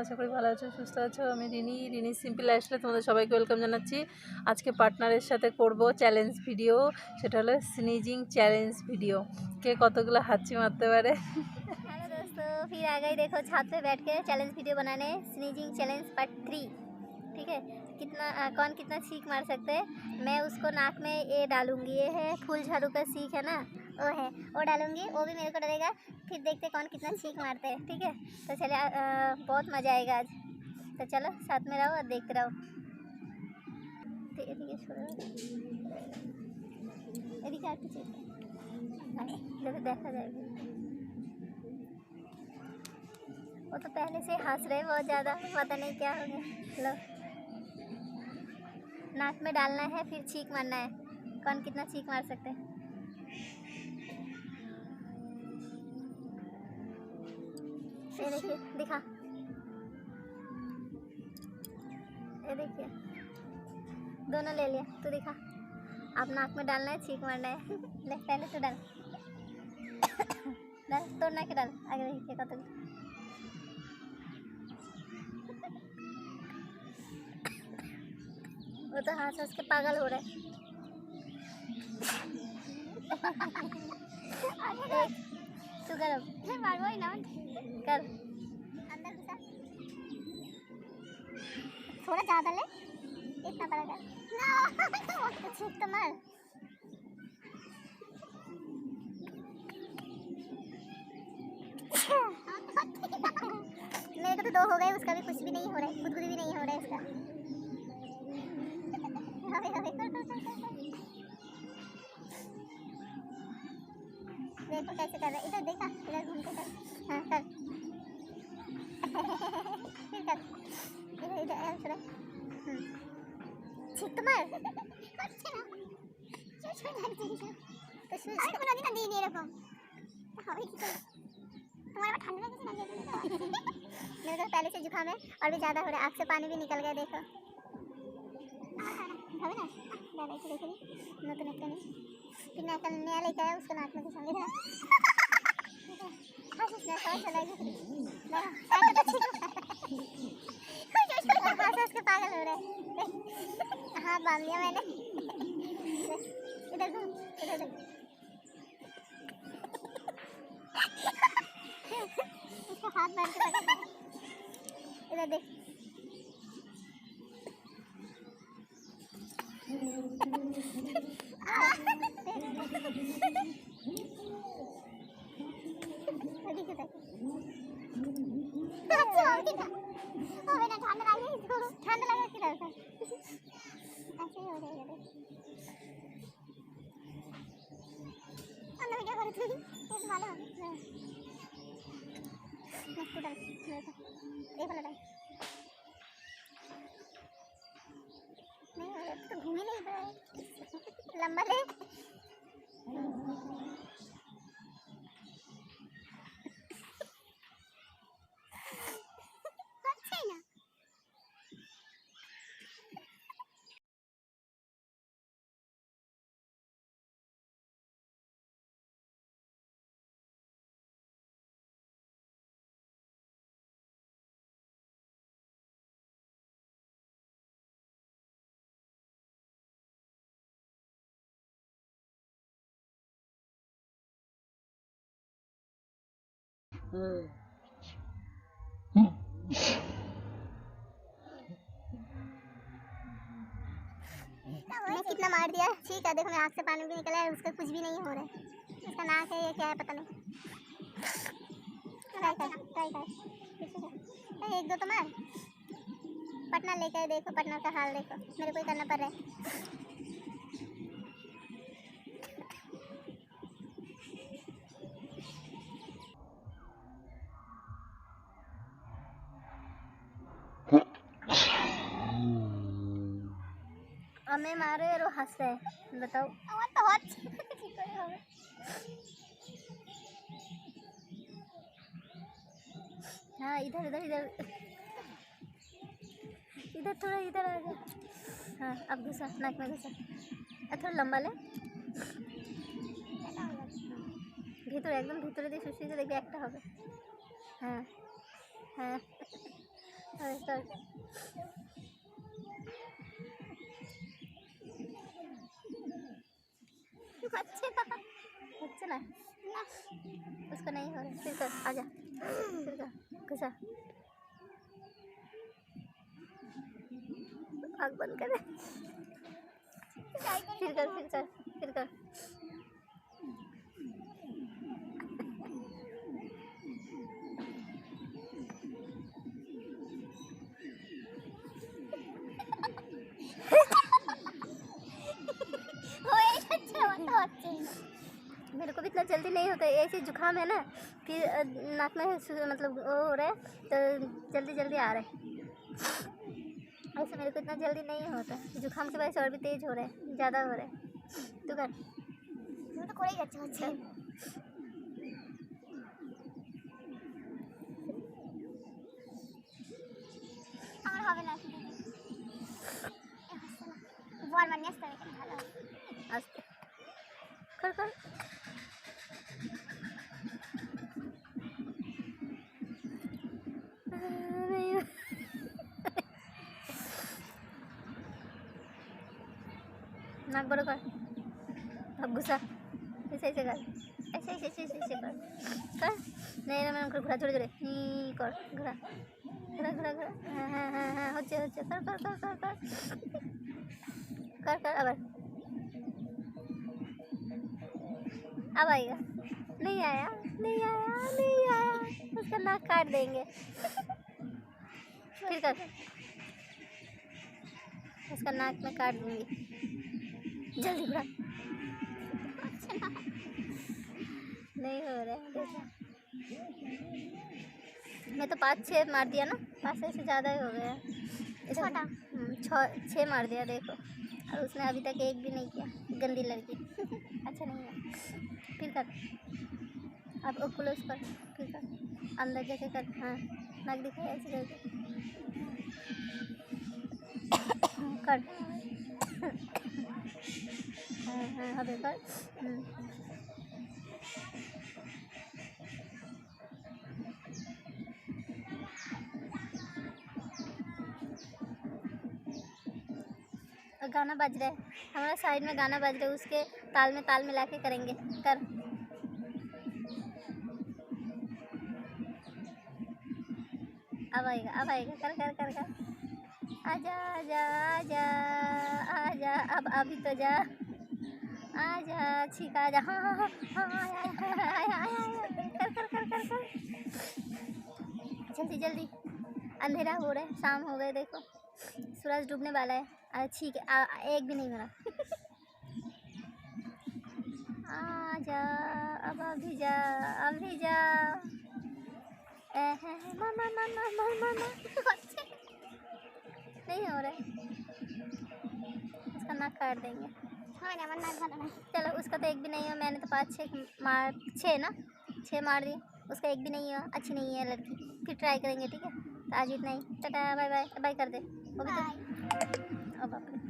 আশা করি ভালো আছো, সুস্থ আছো। আমি রিনি সিম্পল লাইফস্টাইলে তোমাদের সবাইকে ওয়েলকাম জানাচ্ছি। আজকে পার্টনারের সাথে করব চ্যালেঞ্জ ভিডিও, সেটা হলো স্নিজিং চ্যালেঞ্ज ভিডিও। কে कतगुलो हाथी मारते पारे। हेलो दोस्तों, फिर आ गई देखो छत पे बैठ के चैलेंज वीडियो बनाने, स्नीजिंग चैलेंज पार्ट 3। ठीक है, कौन कितना सीख मार सकते हैं। मैं उसको नाक में ये डालूंगी, ये है फूल झाड़ू का सीख है ना, वो डालूंगी, वो भी मेरे को डरेगा। फिर देखते कौन कितना सीख मारते हैं। ठीक है, तो चले बहुत मज़ा आएगा आज। तो चलो साथ में रहो और देखते रहो। ठीक है छोड़ो, এদিকে আর কিছু देखा जाएगा। वो तो पहले से हंस रहे बहुत ज़्यादा, पता नहीं क्या हो गया। लो, नाक में डालना है, फिर छींक मारना है। कौन कितना छींक मार सकते हैं। ये देखिए, दिखा, ये देखिए दोनों ले लिया। तू दिखा, अब नाक में डालना है, छींक मारना है। ले पहले तो डाल डाल, तोड़ना के डाल, आगे देखिए कत। वो तो हंस हंस के पागल हो रहा है। तू कर, अब मारो ही ना, कर अंदर घुसा, थोड़ा ज़्यादा ले, इतना बड़ा कर ना। छींक तो मार। मेरे को तो 2 हो गए, उसका भी कुछ भी नहीं हो रहा है, खुदगुदी भी नहीं हो रहा है इसका। देखो कैसे कर रहा है, इधर देखा, इधर घूम के कर। हाँ कर, फिर कर, इधर इधर ऐसे छींक तो मार। अच्छा ना, छोड़ लग जाएगा तो सुन आज बना देना दे नहीं रखो। हवा की तुम्हारे में ठंड लगे ना। मेरे को पहले से जुकाम है और भी ज़्यादा हो रहा है, आँख से पानी भी निकल गया। देखो हवे ना, ज़्यादा इसे देखे नहीं, नोट नहीं करनी। फिर कल नया लेकर आया, उसको नाक में घुसाऊंगी ना। हाँ उसने समझ चला गया ना, ऐसा तो ठीक है। हाँ उसके पागल हो रहा है। हाथ बांध लिया मैंने, इधर घूम, इधर देख, उसको हाथ बांध के पकड़, इधर देख। ठंड लगा किधर था, ऐसे ही हो जाएगा। अंदर क्या कर रही थी, इस वाला मस्त डाल, ये वाला डाल। नहीं हो रहा तो घूम ही नहीं रहा है, लंबा ले। मैं कितना मार दिया, ठीक है। देखो मेरे आँख से पानी भी निकला है, उसका कुछ भी नहीं हो रहा है। उसका नाक है, ये क्या है पता नहीं। ट्राई कर, एक दो तो मार। पटना लेकर देखो, पटना का हाल देखो, मेरे को ही करना पड़ रहा है। हमें मारे और वो हंस रहे, बताओ। तो हाँ इधर इधर इधर इधर थोड़ा इधर आ जा। हाँ अब घुसा, नाक में घुसा, थोड़ा लंबा ले, ভিতরে একদম ভিতরে দিয়ে শুষিয়ে দেখবি একটা হবে। হ্যাঁ হ্যাঁ कर। अच्छे ना उसको नहीं हो रहा, फिर कर, आजा, फिर कर, घुसा, आग बंद कर, फिर कर, फिर कर, फिर कर। मेरे को भी इतना जल्दी नहीं होता, ऐसे जुकाम है ना, फिर नाक में मतलब वो हो रहा है, तो जल्दी जल्दी आ रहा है। ऐसे मेरे को इतना जल्दी नहीं होता, जुकाम की वजह से और भी तेज हो रहा है, ज़्यादा हो रहा है। तू कर, तो कोई अच्छा अच्छा আমার হবে না বল মানে আসতে ভালো আসতে कर कर। नाक बड़ा कर, अब घुसा, ऐसे ऐसे कर, ऐसे ऐसे ऐसे ऐसे कर, कर, नहीं ना मैं घुरा जोड़े जोड़े नहीं कर, घुरा घुरा घुरा घुरा, हाँ हाँ हाँ हाँ हो कर कर कर कर कर कर अब आएगा, नहीं आया नहीं आया नहीं आया, उसका नाक काट देंगे, फिर कर, उसका नाक में काट दूंगी, जल्दी बुरा, नहीं हो रहा है देखा, मैं तो 5-6 मार दिया ना, 5 से ज़्यादा ही हो गया, छोटा 6 मार दिया देखो, और उसने अभी तक एक भी नहीं किया, गंदी लड़की। अच्छा नहीं है, फिर कर, अब क्लोज कर, फिर कर, अंदर जाके कर, हाँ नाक दिखाया ऐसे करके कर, हाँ हाँ अभी कर, गाना बज रहा है हमारा साइड में, गाना बज रहा है, उसके ताल में ताल मिला के करेंगे, कर, अब आएगा कर कर कर कर, आजा आजा आजा आजा, अब अभी तो जा, आजा ठीक आजा, हाँ हाँ हाँ हाँ आया कर कर कर कर कर, जल्दी जल्दी, अंधेरा हो रहा है, शाम हो गए देखो, सूरज डूबने वाला है, ठीक है, एक भी नहीं मरा, आजा अब अभी जा, अभी जा, मामा मामा मामा नहीं हो रहा है, उसका नाक काट देंगे, चलो उसका तो एक भी नहीं है, मैंने तो 6 ना 6 मार दिए, उसका एक भी नहीं है, अच्छी नहीं है लड़की, फिर ट्राई करेंगे ठीक है, तो आज इतना ही, टाटा बाय बाय बाय कर दे, वो भी तो, ओ बाप रे।